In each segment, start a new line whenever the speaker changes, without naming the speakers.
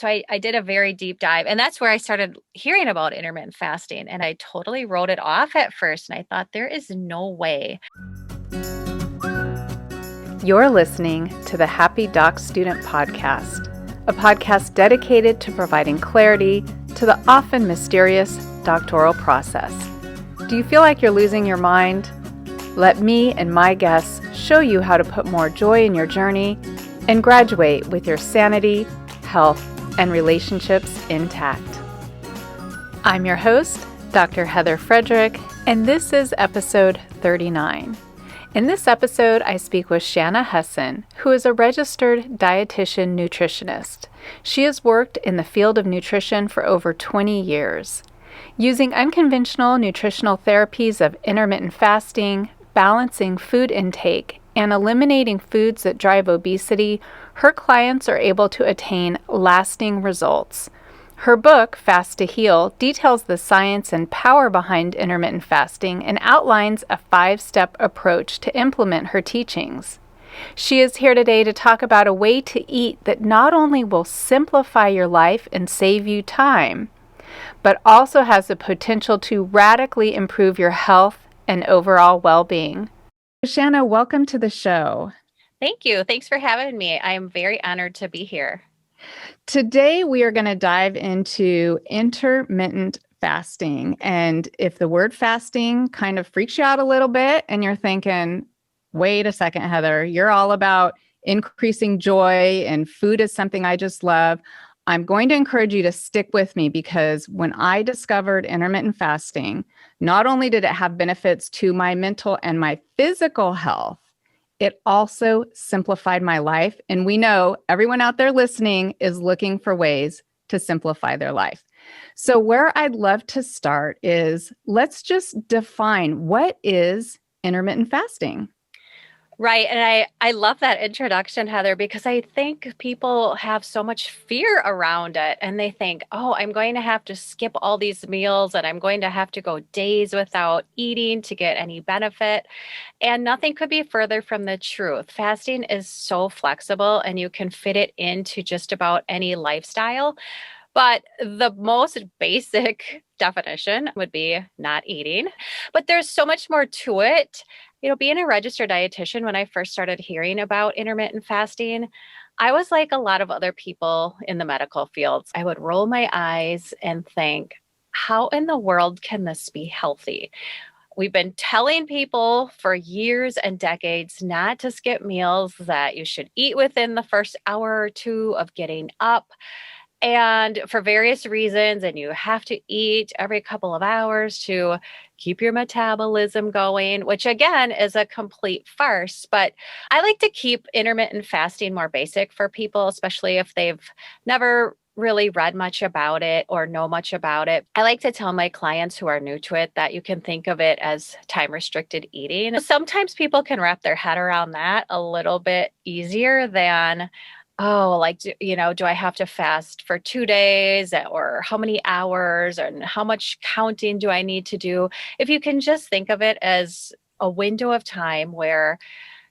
So I did a very deep dive, and that's where I started hearing about intermittent fasting. And I totally wrote it off at first. And I thought, there is no way.
You're listening to the Happy Doc Student Podcast, a podcast dedicated to providing clarity to the often mysterious doctoral process. Do you feel like you're losing your mind? Let me and my guests show you how to put more joy in your journey and graduate with your sanity, health, and relationships intact. I'm your host, Dr. Heather Frederick, and this is episode 39. In this episode, I speak with Shana Hussin, who is a registered dietitian nutritionist. She has worked in the field of nutrition for over 20 years. Using unconventional nutritional therapies of intermittent fasting, balancing food intake, and eliminating foods that drive obesity, her clients are able to attain lasting results. Her book, Fast to Heal, details the science and power behind intermittent fasting and outlines a 5-step approach to implement her teachings. She is here today to talk about a way to eat that not only will simplify your life and save you time, but also has the potential to radically improve your health and overall well-being. Shana, welcome to the show.
Thank you. Thanks for having me. I am very honored to be here.
Today, we are going to dive into intermittent fasting. And if the word fasting kind of freaks you out a little bit and you're thinking, wait a second, Heather, you're all about increasing joy and food is something I just love, I'm going to encourage you to stick with me because when I discovered intermittent fasting, not only did it have benefits to my mental and my physical health, it also simplified my life. And we know everyone out there listening is looking for ways to simplify their life. So where I'd love to start is let's just define what is intermittent fasting.
Right. And I love that introduction, Heather, because I think people have so much fear around it. And they think, oh, I'm going to have to skip all these meals and I'm going to have to go days without eating to get any benefit. And nothing could be further from the truth. Fasting is so flexible and you can fit it into just about any lifestyle. But the most basic definition would be not eating. But there's so much more to it. Being a registered dietitian, when I first started hearing about intermittent fasting, I was like a lot of other people in the medical fields. I would roll my eyes and think, how in the world can this be healthy? We've been telling people for years and decades not to skip meals, that you should eat within the first hour or two of getting up. And for various reasons, and you have to eat every couple of hours to keep your metabolism going, which again is a complete farce. But I like to keep intermittent fasting more basic for people, especially if they've never really read much about it or know much about it. I like to tell my clients who are new to it that you can think of it as time restricted eating. Sometimes people can wrap their head around that a little bit easier than, oh, like, do I have to fast for 2 days or how many hours and how much counting do I need to do? If you can just think of it as a window of time where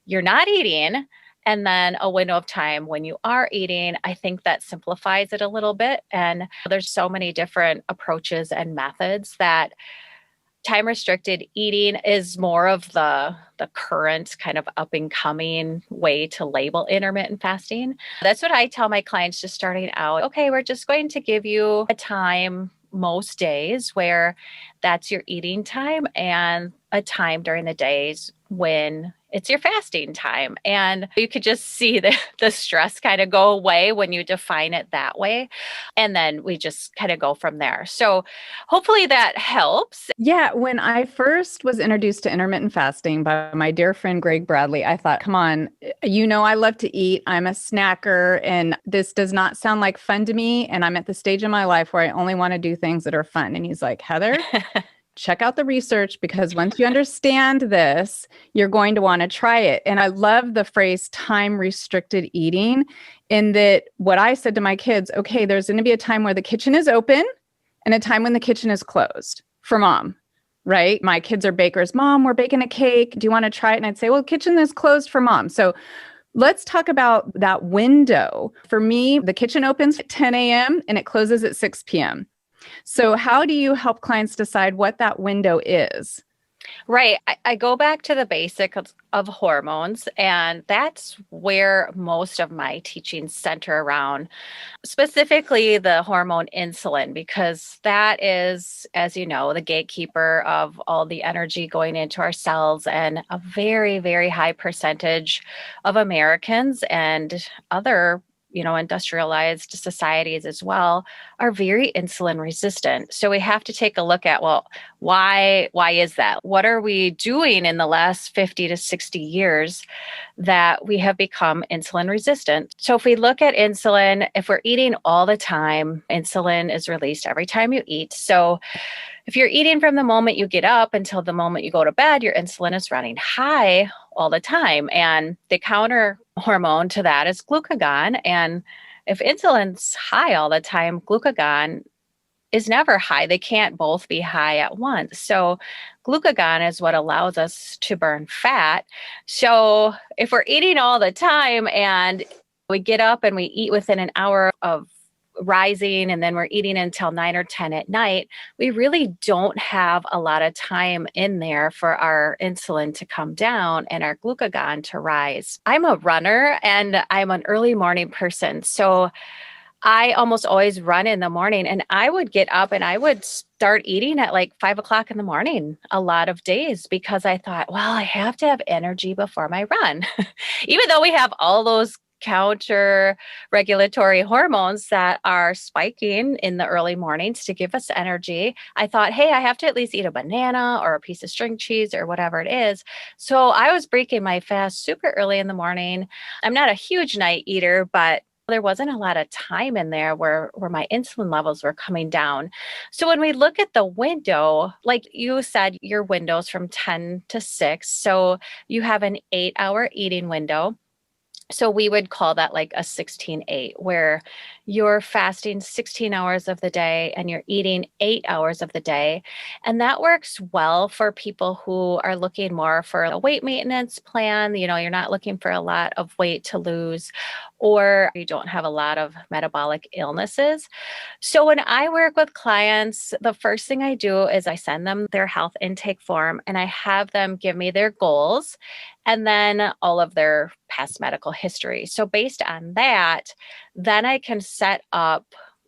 you're not eating and then a window of time when you are eating, I think that simplifies it a little bit. And there's so many different approaches and methods that time restricted eating is more of the current kind of up and coming way to label intermittent fasting. That's what I tell my clients just starting out. Okay, we're just going to give you a time most days where that's your eating time and a time during the days when it's your fasting time. And you could just see the stress kind of go away when you define it that way. And then we just kind of go from there. So hopefully that helps.
Yeah, when I first was introduced to intermittent fasting by my dear friend Greg Bradley, I thought, come on, I love to eat. I'm a snacker and this does not sound like fun to me. And I'm at the stage in my life where I only want to do things that are fun. And he's like, Heather, check out the research because once you understand this, you're going to want to try it. And I love the phrase time restricted eating in that what I said to my kids, okay, there's going to be a time where the kitchen is open and a time when the kitchen is closed for mom, right? My kids are bakers. Mom, we're baking a cake. Do you want to try it? And I'd say, well, kitchen is closed for mom. So Let's talk about that window. For me, the kitchen opens at 10 a.m. and it closes at 6 p.m. So, how do you help clients decide what that window is?
Right. I go back to the basics of hormones, and that's where most of my teachings center around, specifically the hormone insulin, because that is, as you know, the gatekeeper of all the energy going into our cells. And a very, very high percentage of Americans and other industrialized societies as well are very insulin resistant. So we have to take a look at, well, why is that? What are we doing in the last 50 to 60 years that we have become insulin resistant? So if we look at insulin, if we're eating all the time, insulin is released every time you eat. So if you're eating from the moment you get up until the moment you go to bed, your insulin is running high all the time. And the counter hormone to that is glucagon. And if insulin's high all the time, glucagon is never high. They can't both be high at once. So glucagon is what allows us to burn fat. So if we're eating all the time and we get up and we eat within an hour of rising and then we're eating until 9 or 10 at night, we really don't have a lot of time in there for our insulin to come down and our glucagon to rise. I'm a runner and I'm an early morning person. So I almost always run in the morning, and I would get up and I would start eating at like 5 o'clock in the morning a lot of days because I thought, well, I have to have energy before my run. Even though we have all those counter regulatory hormones that are spiking in the early mornings to give us energy, I thought, hey, I have to at least eat a banana or a piece of string cheese or whatever it is. So I was breaking my fast super early in the morning. I'm not a huge night eater, but there wasn't a lot of time in there where my insulin levels were coming down. So when we look at the window, like you said, your window's from 10 to 6. So you have an 8-hour eating window. So we would call that like a 16-8, where you're fasting 16 hours of the day and you're eating 8 hours of the day. And that works well for people who are looking more for a weight maintenance plan. You're not looking for a lot of weight to lose, or you don't have a lot of metabolic illnesses. So when I work with clients, the first thing I do is I send them their health intake form and I have them give me their goals and then all of their past medical history. So based on that, then I can set up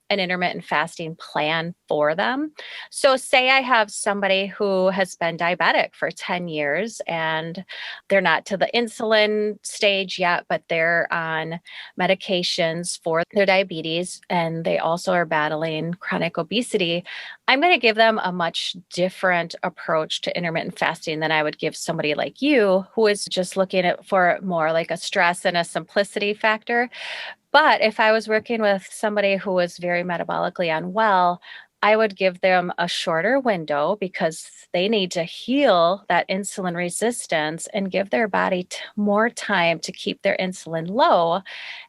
an intermittent fasting plan for them. So say I have somebody who has been diabetic for 10 years and they're not to the insulin stage yet, but they're on medications for their diabetes and they also are battling chronic obesity. I'm going to give them a much different approach to intermittent fasting than I would give somebody like you who is just looking at for more like a stress and a simplicity factor. But if I was working with somebody who was very metabolically unwell, I would give them a shorter window because they need to heal that insulin resistance and give their body more time to keep their insulin low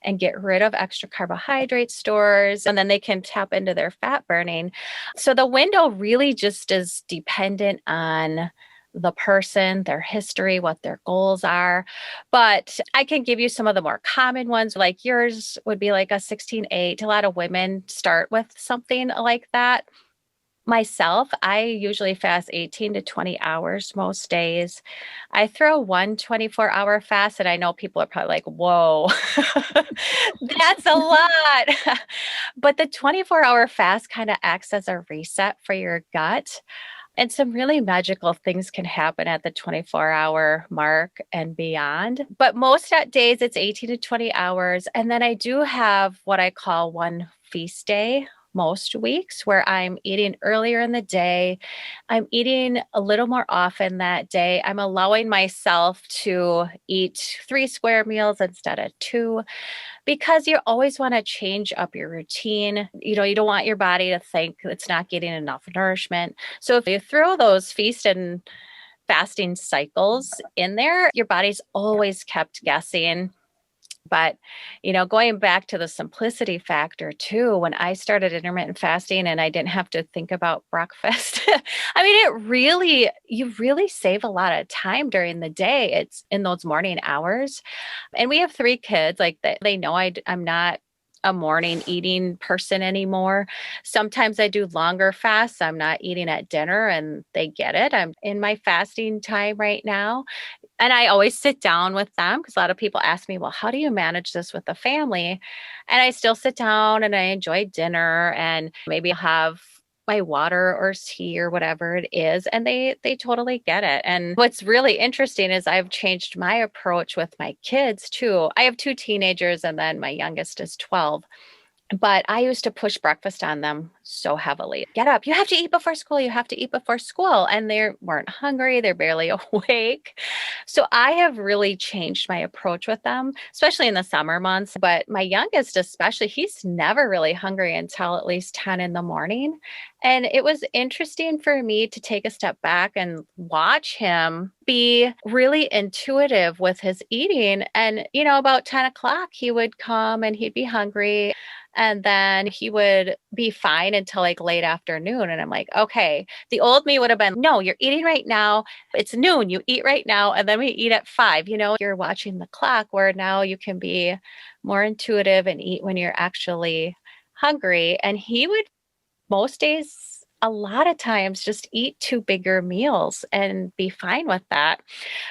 and get rid of extra carbohydrate stores. And then they can tap into their fat burning. So the window really just is dependent on the person, their history, what their goals are. But I can give you some of the more common ones, like yours would be like a 16-8. A lot of women start with something like that. Myself, I usually fast 18 to 20 hours most days. I throw one 24-hour fast, and I know people are probably like, whoa, that's a lot. But the 24-hour fast kind of acts as a reset for your gut. And some really magical things can happen at the 24-hour mark and beyond. But most days, it's 18 to 20 hours. And then I do have what I call one feast day most weeks where I'm eating earlier in the day. I'm eating a little more often that day. I'm allowing myself to eat 3 square meals instead of 2 because you always want to change up your routine. You don't want your body to think it's not getting enough nourishment. So if you throw those feast and fasting cycles in there, your body's always kept guessing. But, going back to the simplicity factor too, when I started intermittent fasting and I didn't have to think about breakfast, I mean, you really save a lot of time during the day. It's in those morning hours. And we have 3 kids, like they know I'm not a morning eating person anymore. Sometimes I do longer fasts. I'm not eating at dinner and they get it. I'm in my fasting time right now. And I always sit down with them because a lot of people ask me, well, how do you manage this with the family? And I still sit down and I enjoy dinner and maybe I'll have my water or tea or whatever it is. And they totally get it. And what's really interesting is I've changed my approach with my kids too. I have 2 teenagers and then my youngest is 12. But I used to push breakfast on them so heavily. Get up. You have to eat before school. You have to eat before school. And they weren't hungry. They're barely awake. So I have really changed my approach with them, especially in the summer months. But my youngest, especially, he's never really hungry until at least 10 in the morning. And it was interesting for me to take a step back and watch him be really intuitive with his eating. And, about 10 o'clock, he would come and he'd be hungry. And then he would be fine until like late afternoon. And I'm like, okay, the old me would have been, no, you're eating right now. It's noon. You eat right now. And then we eat at 5. You're watching the clock where now you can be more intuitive and eat when you're actually hungry. And he would most days, a lot of times, just eat 2 bigger meals and be fine with that.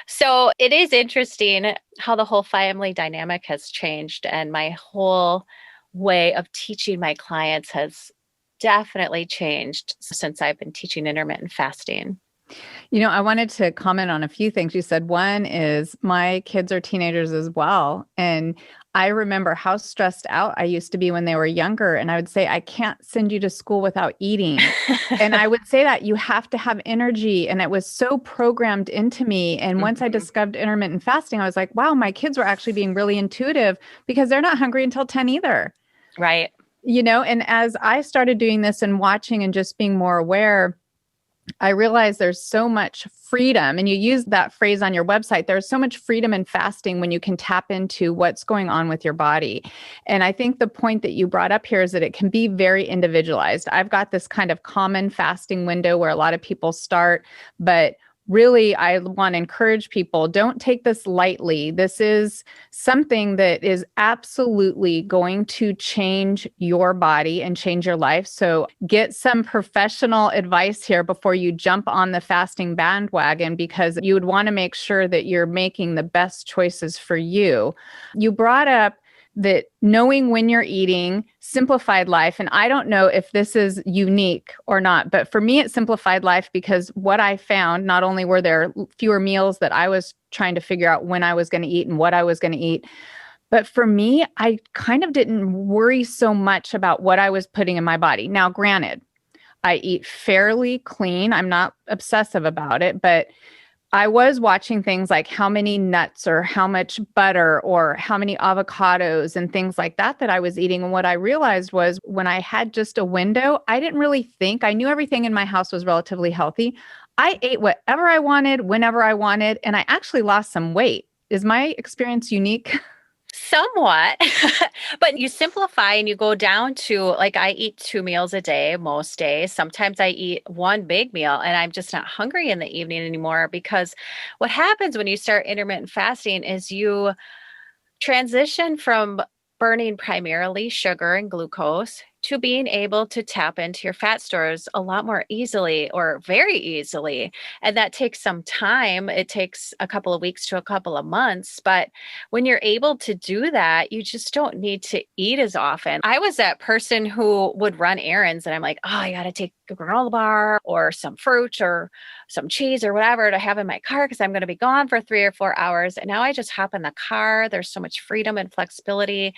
So it is interesting how the whole family dynamic has changed, and my whole way of teaching my clients has definitely changed since I've been teaching intermittent fasting.
I wanted to comment on a few things you said. One is my kids are teenagers as well. And I remember how stressed out I used to be when they were younger. And I would say, I can't send you to school without eating. And I would say that you have to have energy. And it was so programmed into me. And once I discovered intermittent fasting, I was like, wow, my kids were actually being really intuitive because they're not hungry until 10 either.
Right.
And as I started doing this and watching and just being more aware, I realize there's so much freedom, and you use that phrase on your website. There's so much freedom in fasting when you can tap into what's going on with your body. And I think the point that you brought up here is that it can be very individualized. I've got this kind of common fasting window where a lot of people start, but really, I want to encourage people, don't take this lightly. This is something that is absolutely going to change your body and change your life. So get some professional advice here before you jump on the fasting bandwagon, because you would want to make sure that you're making the best choices for you. You brought up that knowing when you're eating, simplified life. And I don't know if this is unique or not, but for me, it simplified life because what I found, not only were there fewer meals that I was trying to figure out when I was going to eat and what I was going to eat, but for me, I kind of didn't worry so much about what I was putting in my body. Now, granted, I eat fairly clean. I'm not obsessive about it, but I was watching things like how many nuts or how much butter or how many avocados and things like that I was eating. And what I realized was when I had just a window, I didn't really think. I knew everything in my house was relatively healthy. I ate whatever I wanted, whenever I wanted, and I actually lost some weight. Is my experience unique?
Somewhat, but you simplify and you go down to, like, I eat 2 meals a day most days. Sometimes I eat one big meal and I'm just not hungry in the evening anymore, because what happens when you start intermittent fasting is you transition from burning primarily sugar and glucose to being able to tap into your fat stores a lot more easily, or very easily. And that takes some time. It takes a couple of weeks to a couple of months. But when you're able to do that, you just don't need to eat as often. I was that person who would run errands and I'm like, oh, I got to take a granola bar or some fruit or some cheese or whatever to have in my car because I'm going to be gone for 3 or 4 hours. And now I just hop in the car. There's so much freedom and flexibility.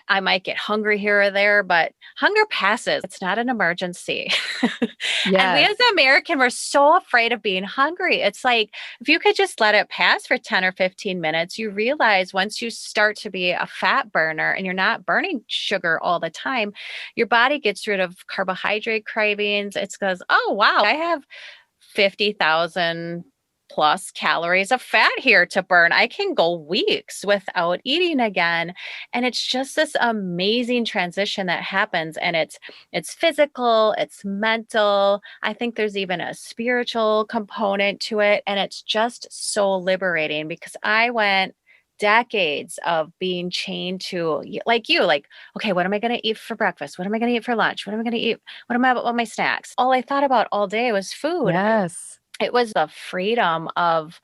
I might get hungry here or there, but hunger passes. It's not an emergency. And we
Yes.
as American, we're so afraid of being hungry. It's like, if you could just let it pass for 10 or 15 minutes, you realize once you start to be a fat burner and you're not burning sugar all the time, your body gets rid of carbohydrate cravings. It's because, oh, wow, I have 50,000 plus calories of fat here to burn. I can go weeks without eating again. And it's just this amazing transition that happens. And it's physical, it's mental. I think there's even a spiritual component to it. And it's just so liberating because I went decades of being chained to like you, like, okay, what am I going to eat for breakfast? What am I going to eat for lunch? What am I going to eat? What am I about my snacks? All I thought about all day was food.
Yes.
It was the freedom of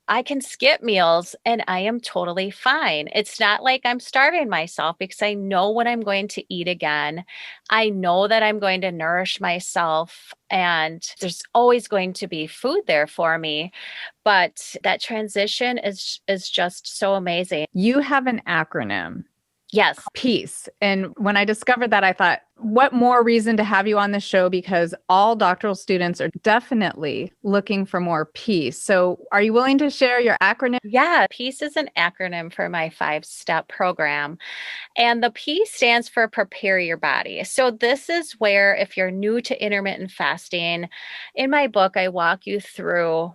I can skip meals and I am totally fine. It's not like I'm starving myself because I know what I'm going to eat again. I know that I'm going to nourish myself and there's always going to be food there for me. But that transition is just so amazing.
You have an acronym.
Yes.
Peace. And when I discovered that, I thought, what more reason to have you on the show? Because all doctoral students are definitely looking for more peace. So are you willing to share your acronym?
Yeah, PEACE is an acronym for my 5-step program. And the P stands for prepare your body. So this is where if you're new to intermittent fasting, in my book, I walk you through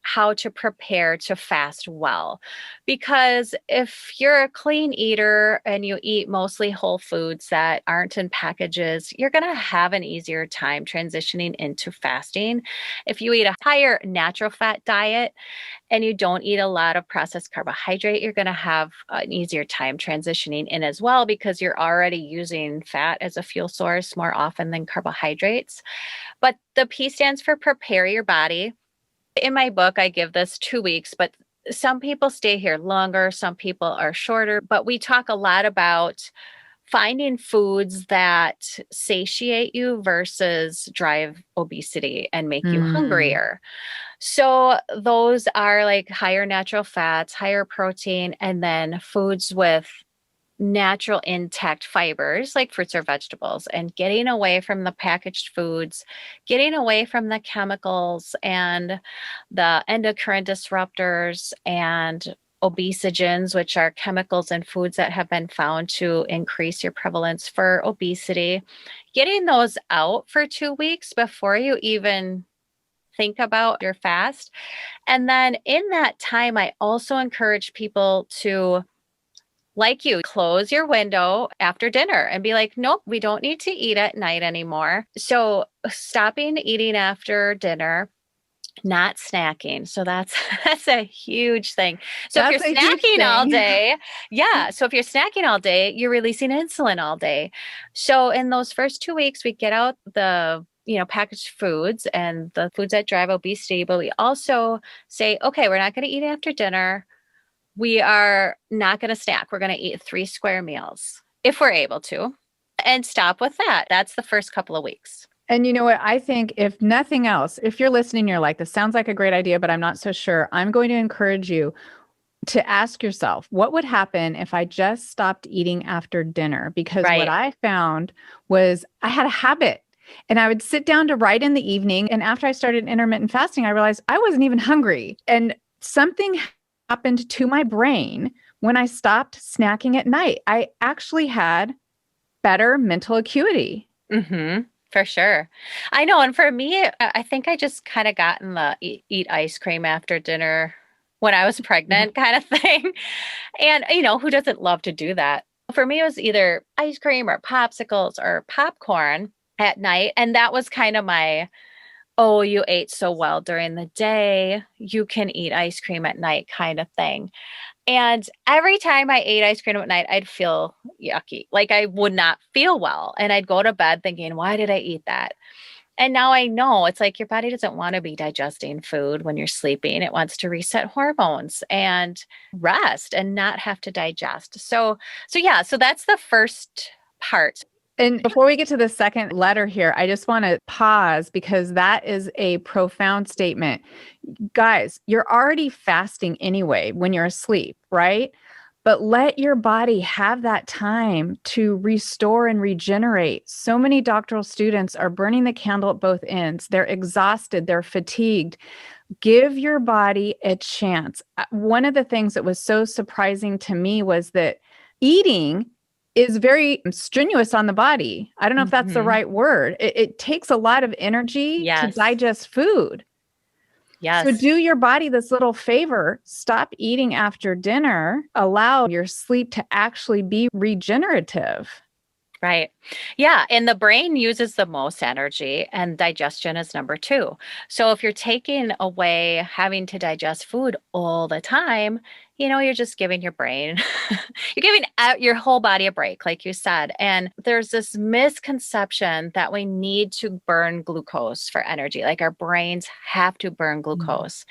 how to prepare to fast well. Because if you're a clean eater and you eat mostly whole foods that aren't in packages, you're going to have an easier time transitioning into fasting. If you eat a higher natural fat diet, and you don't eat a lot of processed carbohydrate, you're going to have an easier time transitioning in as well because you're already using fat as a fuel source more often than carbohydrates. But the P stands for prepare your body. In my book, I give this 2 weeks, but some people stay here longer, some people are shorter, but we talk a lot about finding foods that satiate you versus drive obesity and make you
Mm.
hungrier. So those are like higher natural fats, higher protein, and then foods with natural intact fibers like fruits or vegetables, and getting away from the packaged foods, getting away from the chemicals and the endocrine disruptors and obesogens, which are chemicals in foods that have been found to increase your prevalence for obesity. Getting those out for 2 weeks before you even think about your fast. And then in that time, I also encourage people to, like you, close your window after dinner and be like, nope, we don't need to eat at night anymore. So stopping eating after dinner, not snacking. So that's that's a huge thing. So if you're
That's a huge
snacking all
thing.
day, yeah. So if you're snacking all day, you're releasing insulin all day. So in those first 2 weeks, we get out the packaged foods and the foods that drive obesity, but we also say, okay, we're not going to eat after dinner. We are not going to snack. We're going to eat 3 square meals if we're able to, and stop with that. That's the first couple of weeks.
And you know what? I think if nothing else, if you're listening, you're like, this sounds like a great idea, but I'm not so sure. I'm going to encourage you to ask yourself, what would happen if I just stopped eating after dinner? Because what
Right.
I found was I had a habit and I would sit down to write in the evening. And after I started intermittent fasting, I realized I wasn't even hungry. And something happened to my brain when I stopped snacking at night. I actually had better mental acuity.
For sure. I know. And for me, I think I just kind of got in the eat ice cream after dinner when I was pregnant kind of thing. And, who doesn't love to do that? For me, it was either ice cream or popsicles or popcorn at night. And that was kind of my, oh, you ate so well during the day, you can eat ice cream at night kind of thing. And every time I ate ice cream at night, I'd feel yucky. Like I would not feel well. And I'd go to bed thinking, why did I eat that? And now I know it's like your body doesn't want to be digesting food when you're sleeping. It wants to reset hormones and rest and not have to digest. So yeah, so that's the first part.
And before we get to the second letter here, I just want to pause because that is a profound statement. Guys, you're already fasting anyway when you're asleep, right? But let your body have that time to restore and regenerate. So many doctoral students are burning the candle at both ends. They're exhausted, they're fatigued. Give your body a chance. One of the things that was so surprising to me was that eating is very strenuous on the body. I don't know if that's the
Mhm.
right word. It takes a lot of energy to
Yes.
digest food. So
Yes.
do your body this little favor, stop eating after dinner, allow your sleep to actually be regenerative.
Right. Yeah. And the brain uses the most energy, and digestion is number two. So if you're taking away having to digest food all the time, you're just giving your brain, you're giving your whole body a break, like you said. And there's this misconception that we need to burn glucose for energy, like our brains have to burn
Mm.
glucose.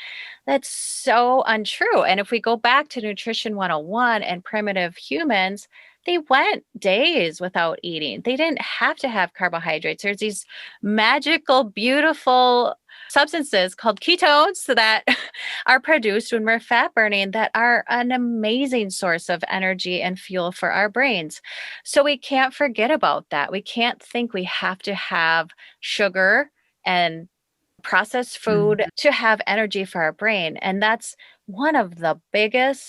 That's so untrue. And if we go back to Nutrition 101 and primitive humans, they went days without eating. They didn't have to have carbohydrates. There's these magical, beautiful substances called ketones that are produced when we're fat burning that are an amazing source of energy and fuel for our brains. So we can't forget about that. We can't think we have to have sugar and processed
Mm.
food to have energy for our brain. And that's one of the biggest